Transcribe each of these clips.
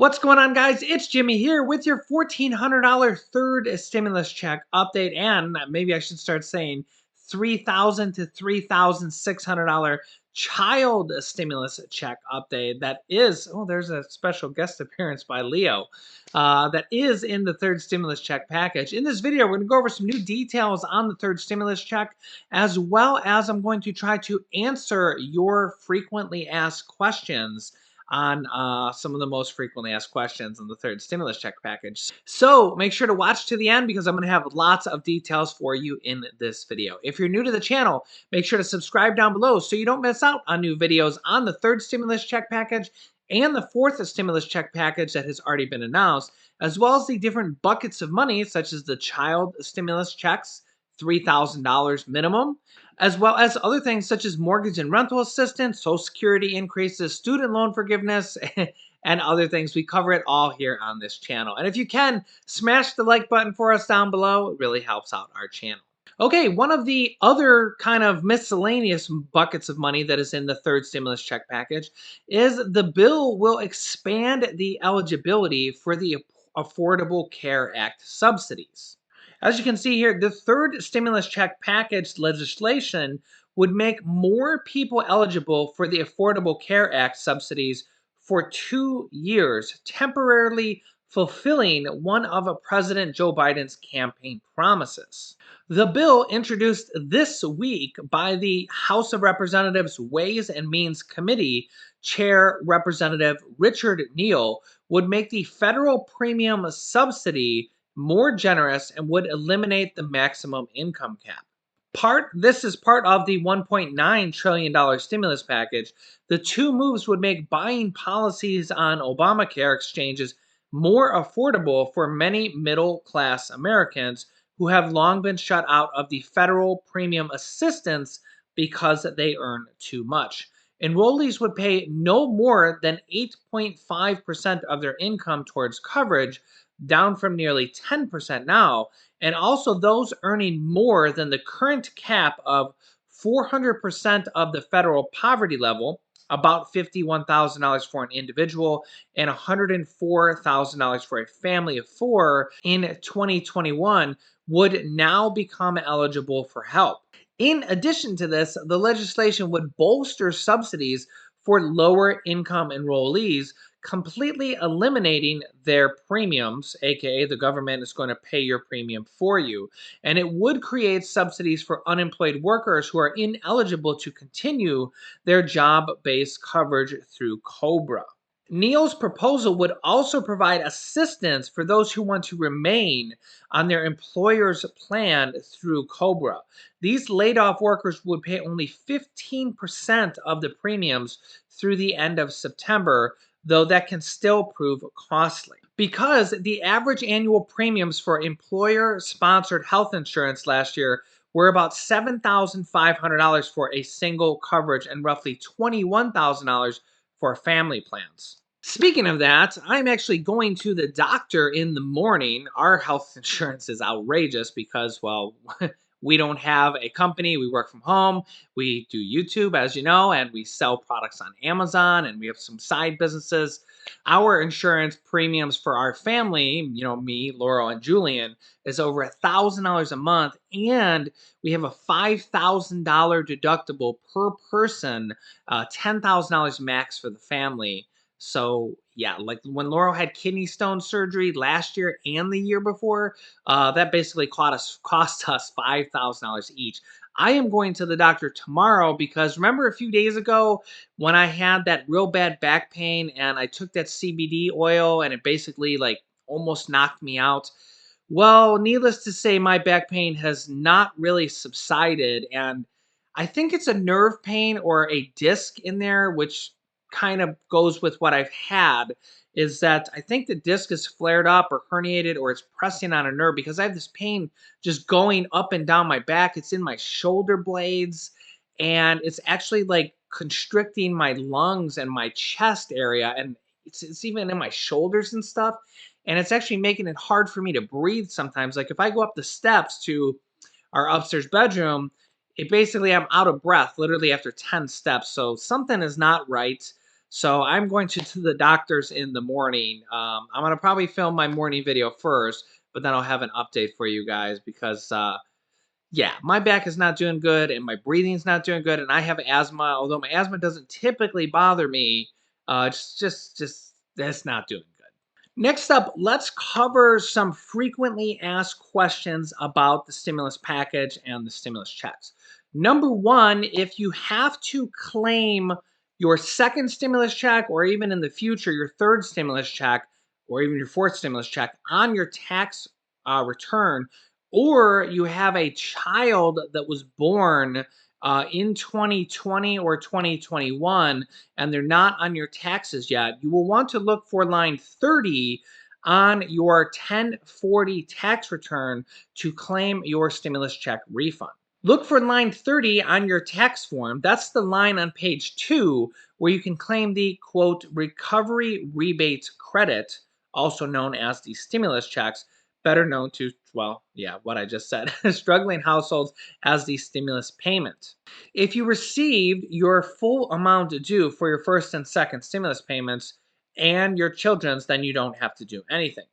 What's going on, guys? It's Jimmy here with your $1,400 third stimulus check update, and maybe I should start saying $3,000 to $3,600 child stimulus check update. That is, oh, there's a special guest appearance by Leo. That is in the third stimulus check package. In this video, we're going to go over some new details on the third stimulus check, as well as I'm going to try to answer your frequently asked questions on some of the most frequently asked questions in the third stimulus check package. So make sure to watch to the end because I'm going to have lots of details for you in this video. If you're new to the channel, make sure to subscribe down below so you don't miss out on new videos on the third stimulus check package and the fourth stimulus check package that has already been announced, as well as the different buckets of money such as the child stimulus checks, $3,000 minimum, as well as other things such as mortgage and rental assistance, Social Security increases, student loan forgiveness, and other things. We cover it all here on this channel. And if you can, smash the like button for us down below. It really helps out our channel. Okay, one of the other kind of miscellaneous buckets of money that is in the third stimulus check package is the bill will expand the eligibility for the Affordable Care Act subsidies. As you can see here, the third stimulus check package legislation would make more people eligible for the Affordable Care Act subsidies for 2 years, temporarily fulfilling one of President Joe Biden's campaign promises. The bill, introduced this week by the House of Representatives Ways and Means Committee Chair Representative Richard Neal, would make the federal premium subsidy more generous and would eliminate the maximum income cap. This is part of the $1.9 trillion stimulus package. The two moves would make buying policies on Obamacare exchanges more affordable for many middle-class Americans who have long been shut out of the federal premium assistance because they earn too much. Enrollees would pay no more than 8.5% of their income towards coverage, down from nearly 10% now, and also those earning more than the current cap of 400% of the federal poverty level, about $51,000 for an individual and $104,000 for a family of four in 2021, would now become eligible for help. In addition to this, the legislation would bolster subsidies for lower income enrollees, completely eliminating their premiums, aka the government is going to pay your premium for you. And it would create subsidies for unemployed workers who are ineligible to continue their job-based coverage through COBRA. Neal's proposal would also provide assistance for those who want to remain on their employer's plan through COBRA. These laid off workers would pay only 15% of the premiums through the end of September, though that can still prove costly. Because the average annual premiums for employer-sponsored health insurance last year were about $7,500 for a single coverage and roughly $21,000 for family plans. Speaking of that, I'm actually going to the doctor in the morning. Our health insurance is outrageous because, well, we don't have a company. We work from home. We do YouTube, as you know, and we sell products on Amazon, and we have some side businesses. Our insurance premiums for our family, me, Laurel, and Julian, is over $1,000 a month, and we have a $5,000 deductible per person, $10,000 max for the family. So yeah, like when Laurel had kidney stone surgery last year and the year before, that basically cost us $5,000 each. I am going to the doctor tomorrow because remember a few days ago when I had that real bad back pain and I took that CBD oil and it basically like almost knocked me out. Well, needless to say, my back pain has not really subsided, and I think it's a nerve pain or a disc in there, which kind of goes with what I've had, is that I think the disc is flared up or herniated or it's pressing on a nerve because I have this pain just going up and down my back. It's in my shoulder blades and it's actually like constricting my lungs and my chest area, and it's even in my shoulders and stuff. And it's actually making it hard for me to breathe sometimes. Like if I go up the steps to our upstairs bedroom, it basically I'm out of breath literally after 10 steps. So something is not right. So I'm going to the doctor's in the morning. I'm gonna probably film my morning video first, but then I'll have an update for you guys because yeah, my back is not doing good and my breathing's not doing good, and I have asthma. Although my asthma doesn't typically bother me, just that's not doing good. Next up, let's cover some frequently asked questions about the stimulus package and the stimulus checks. Number one, if you have to claim your second stimulus check, or even in the future, your third stimulus check, or even your fourth stimulus check on your tax return, or you have a child that was born in 2020 or 2021 and they're not on your taxes yet, you will want to look for line 30 on your 1040 tax return to claim your stimulus check refund. Look for line 30 on your tax form. That's the line on page 2 where you can claim the quote recovery rebate credit, also known as the stimulus checks, better known to, well, yeah, what I just said, struggling households as the stimulus payment. If you received your full amount due for your first and second stimulus payments and your children's, then you don't have to do anything.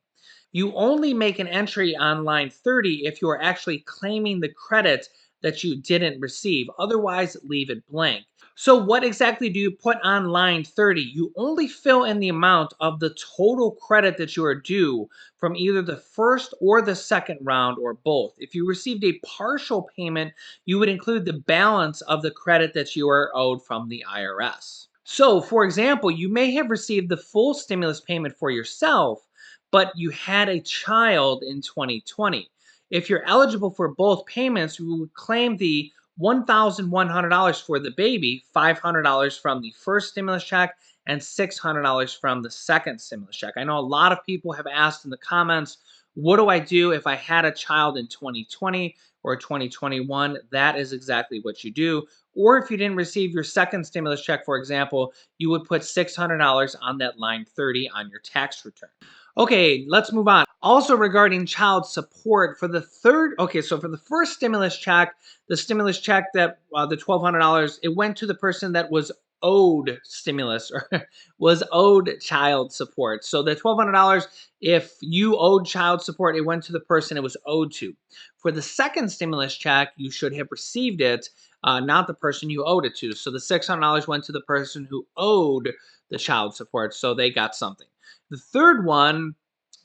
You only make an entry on line 30 if you are actually claiming the credit that you didn't receive. Otherwise, leave it blank. So, what exactly do you put on line 30? You only fill in the amount of the total credit that you are due from either the first or the second round or both. If you received a partial payment, you would include the balance of the credit that you are owed from the IRS. So, for example, you may have received the full stimulus payment for yourself, but you had a child in 2020. If you're eligible for both payments, you would claim the $1,100 for the baby, $500 from the first stimulus check, and $600 from the second stimulus check. I know a lot of people have asked in the comments, what do I do if I had a child in 2020 or 2021? That is exactly what you do. Or if you didn't receive your second stimulus check, for example, you would put $600 on that line 30 on your tax return. Okay, let's move on. Also regarding child support for the third, okay, so for the first stimulus check, the stimulus check that the $1,200, it went to the person that was owed stimulus or was owed child support. So the $1,200, if you owed child support, it went to the person it was owed to. For the second stimulus check, you should have received it, not the person you owed it to. So the $600 went to the person who owed the child support, so they got something. The third one,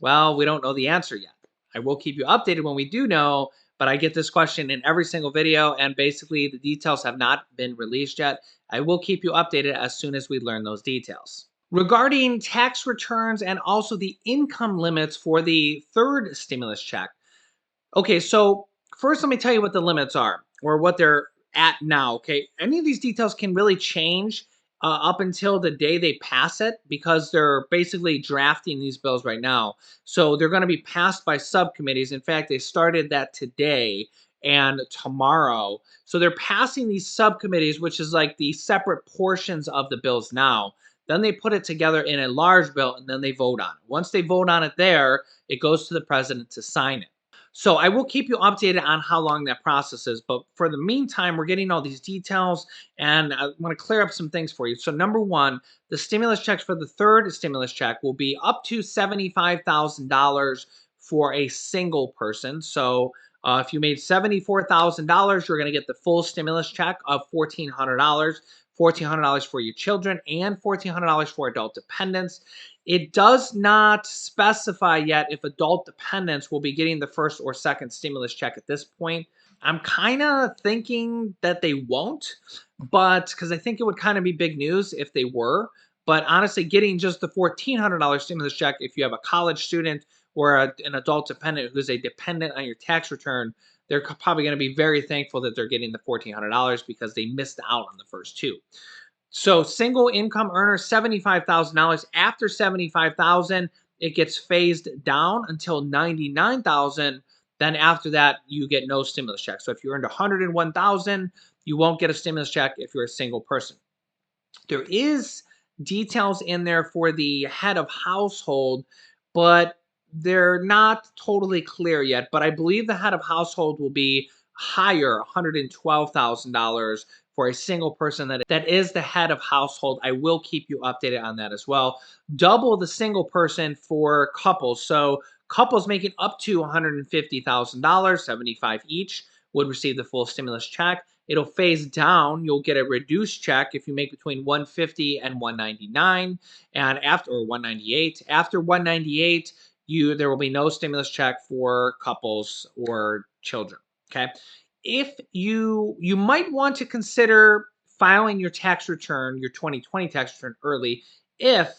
well, we don't know the answer yet. I will keep you updated when we do know, but I get this question in every single video, and basically the details have not been released yet. I will keep you updated as soon as we learn those details. Regarding tax returns and also the income limits for the third stimulus check, okay, so first let me tell you what the limits are or what they're at now. Okay, any of these details can really change up until the day they pass it because they're basically drafting these bills right now. So they're going to be passed by subcommittees. In fact, they started that today and tomorrow. So they're passing these subcommittees, which is like the separate portions of the bills now. Then they put it together in a large bill and then they vote on it. Once they vote on it there, it goes to the president to sign it. So I will keep you updated on how long that process is. But for the meantime, we're getting all these details and I want to clear up some things for you. So number one, the stimulus checks for the third stimulus check will be up to $75,000 for a single person. So if you made $74,000, you're going to get the full stimulus check of $1,400. $1,400 for your children and $1,400 for adult dependents. It does not specify yet if adult dependents will be getting the first or second stimulus check at this point. I'm kind of thinking that they won't, but because I think it would kind of be big news if they were. But honestly, getting just the $1,400 stimulus check if you have a college student or an adult dependent who's a dependent on your tax return, they're probably going to be very thankful that they're getting the $1,400 because they missed out on the first two. So single income earner, $75,000. After $75,000, it gets phased down until $99,000. Then after that, you get no stimulus check. So if you earned $101,000, you won't get a stimulus check if you're a single person. There is details in there for the head of household, but they're not totally clear yet. But I believe the head of household will be higher, $112,000 for a single person that is the head of household. I will keep you updated on that as well. Double the single person for couples. So couples making up to $150,000, 75 each, would receive the full stimulus check. It'll phase down. You'll get a reduced check if you make between 150 and 199, and after or 198. After 198, there will be no stimulus check for couples or children. Okay. If you might want to consider filing your tax return, your 2020 tax return early if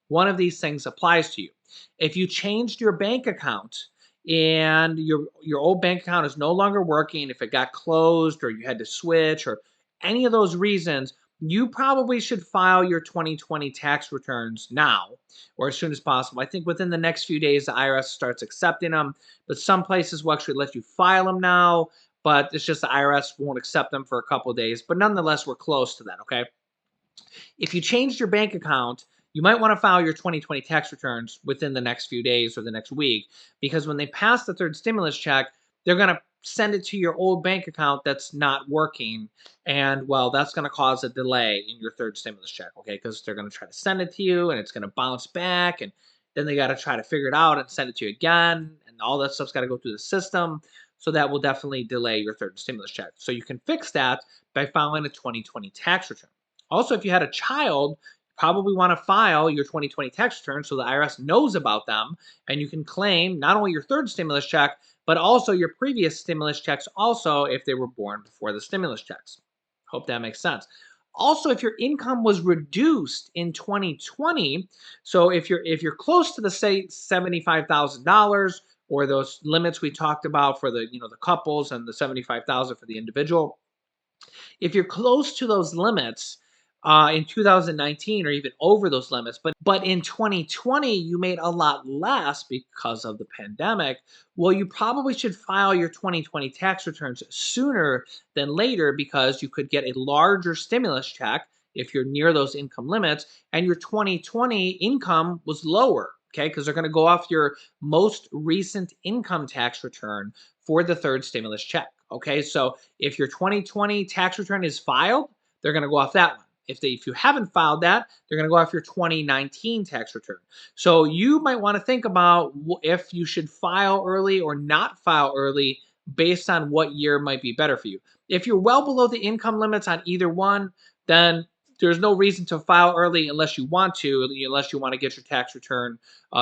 one of these things applies to you. If you changed your bank account and your old bank account is no longer working, if it got closed or you had to switch or any of those reasons, you probably should file your 2020 tax returns now or as soon as possible. I think within the next few days, the IRS starts accepting them, but some places will actually let you file them now, but it's just the IRS won't accept them for a couple of days. But nonetheless, we're close to that, okay? If you changed your bank account, you might want to file your 2020 tax returns within the next few days or the next week, because when they pass the third stimulus check, they're going to send it to your old bank account that's not working. And well, that's going to cause a delay in your third stimulus check, okay? Because they're going to try to send it to you and it's going to bounce back. And then they got to try to figure it out and send it to you again. And all that stuff's got to go through the system. So that will definitely delay your third stimulus check. So you can fix that by filing a 2020 tax return. Also, if you had a child, you probably want to file your 2020 tax return so the IRS knows about them and you can claim not only your third stimulus check, but also your previous stimulus checks also if they were born before the stimulus checks. Hope that makes sense. Also, if your income was reduced in 2020, so if you're close to the say $75,000 or those limits we talked about for the couples and the 75,000 for the individual, if you're close to those limits in 2019 or even over those limits, but in 2020 you made a lot less because of the pandemic, well, you probably should file your 2020 tax returns sooner than later because you could get a larger stimulus check if you're near those income limits and your 2020 income was lower. Okay, because they're going to go off your most recent income tax return for the third stimulus check. Okay, so if your 2020 tax return is filed, they're going to go off that one. If you haven't filed that, they're going to go off your 2019 tax return. So you might want to think about if you should file early or not file early based on what year might be better for you. If you're well below the income limits on either one, then there's no reason to file early unless you want to, unless you want to get your tax return,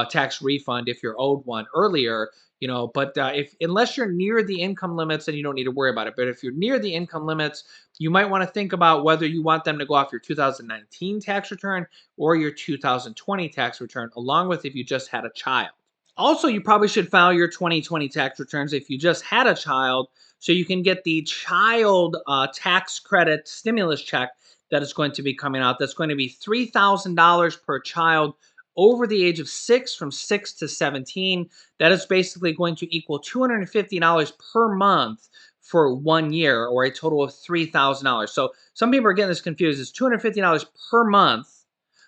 tax refund if you're owed one earlier. But if unless you're near the income limits, then you don't need to worry about it. But if you're near the income limits, you might want to think about whether you want them to go off your 2019 tax return or your 2020 tax return, along with if you just had a child. Also, you probably should file your 2020 tax returns if you just had a child, so you can get the child tax credit stimulus check that is going to be coming out. That's going to be $3,000 per child over the age of 6, from 6 to 17. That is basically going to equal $250 per month for 1 year, or a total of $3,000. So some people are getting this confused. It's $250 per month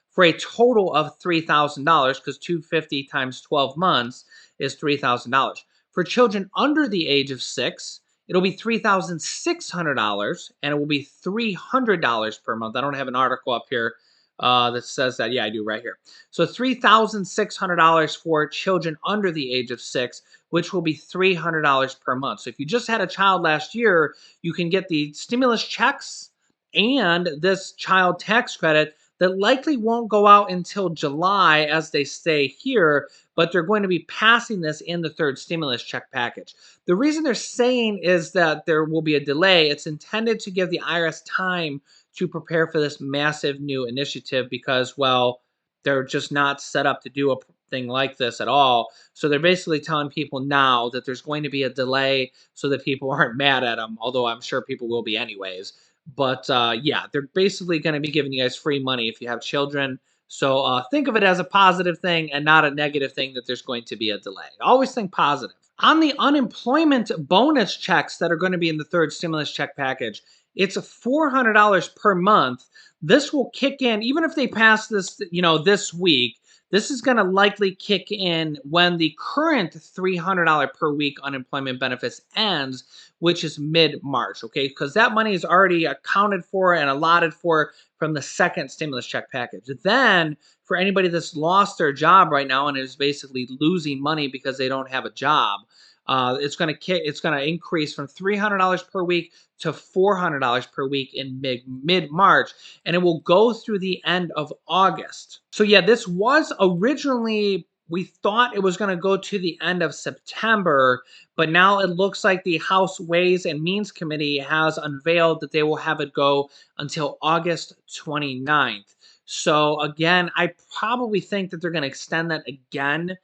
for a total of $3,000, because $250 times 12 months is $3,000. For children under the age of 6, it'll be $3,600, and it will be $300 per month. I don't have an article up here that says that. Yeah, I do right here. So $3,600 for children under the age of 6, which will be $300 per month. So if you just had a child last year, you can get the stimulus checks and this child tax credit that likely won't go out until July as they stay here, but they're going to be passing this in the third stimulus check package. The reason they're saying is that there will be a delay. It's intended to give the IRS time to prepare for this massive new initiative because, well, they're just not set up to do a thing like this at all. So they're basically telling people now that there's going to be a delay so that people aren't mad at them, although I'm sure people will be anyways. But yeah, they're basically going to be giving you guys free money if you have children. So think of it as a positive thing and not a negative thing that there's going to be a delay. Always think positive. On the unemployment bonus checks that are going to be in the third stimulus check package, it's $400 per month. This will kick in, even if they pass this, this week, This is going to likely kick in when the current $300 per week unemployment benefits ends, which is mid-March, okay? Because that money is already accounted for and allotted for from the second stimulus check package. Then, for anybody that's lost their job right now and is basically losing money because they don't have a job, it's going to increase from $300 per week to $400 per week in mid March, and it will go through the end of August. So yeah, this was originally, we thought it was going to go to the end of September, but now it looks like the House Ways and Means Committee has unveiled that they will have it go until August 29th. So again, I probably think that they're going to extend that again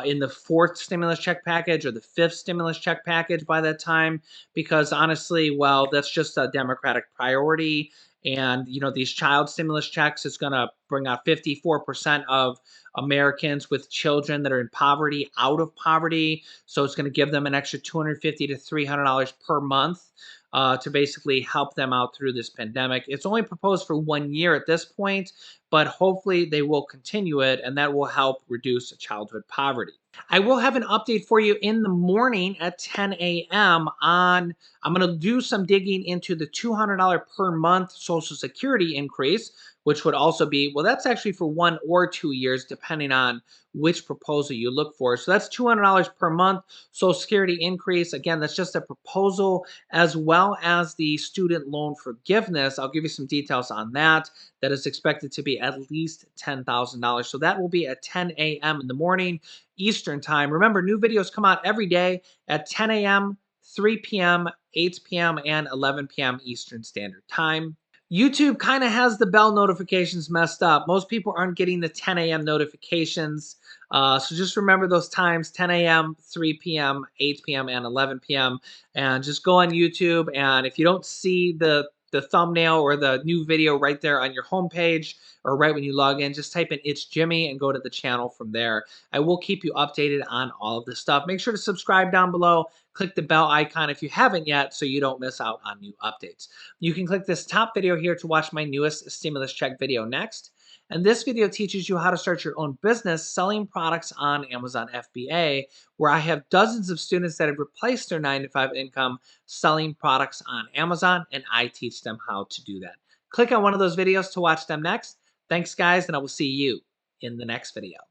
in the fourth stimulus check package or the fifth stimulus check package by that time, because honestly, well, that's just a Democratic priority. And, these child stimulus checks is going to bring out 54% of Americans with children that are in poverty out of poverty. So it's going to give them an extra $250 to $300 per month to basically help them out through this pandemic. It's only proposed for 1 year at this point, but hopefully they will continue it, and that will help reduce childhood poverty. I will have an update for you in the morning at 10 a.m. on, I'm going to do some digging into the $200 per month Social Security increase, which would also be, well, that's actually for 1 or 2 years, depending on which proposal you look for. So that's $200 per month Social Security increase. Again, that's just a proposal, as well as the student loan forgiveness. I'll give you some details on that. That is expected to be at least $10,000. So that will be at 10 a.m. in the morning Eastern time. Remember, new videos come out every day at 10 a.m., 3 p.m., 8 p.m., and 11 p.m. Eastern Standard Time. YouTube kind of has the bell notifications messed up. Most people aren't getting the 10 a.m. notifications. So just remember those times: 10 a.m., 3 p.m., 8 p.m., and 11 p.m. And just go on YouTube. And if you don't see the thumbnail or the new video right there on your homepage or right when you log in, just type in "It's Jimmy" and go to the channel from there. I will keep you updated on all of this stuff. Make sure to subscribe down below. Click the bell icon if you haven't yet so you don't miss out on new updates. You can click this top video here to watch my newest stimulus check video next. And this video teaches you how to start your own business selling products on Amazon FBA, where I have dozens of students that have replaced their 9-to-5 income selling products on Amazon, and I teach them how to do that. Click on one of those videos to watch them next. Thanks, guys, and I will see you in the next video.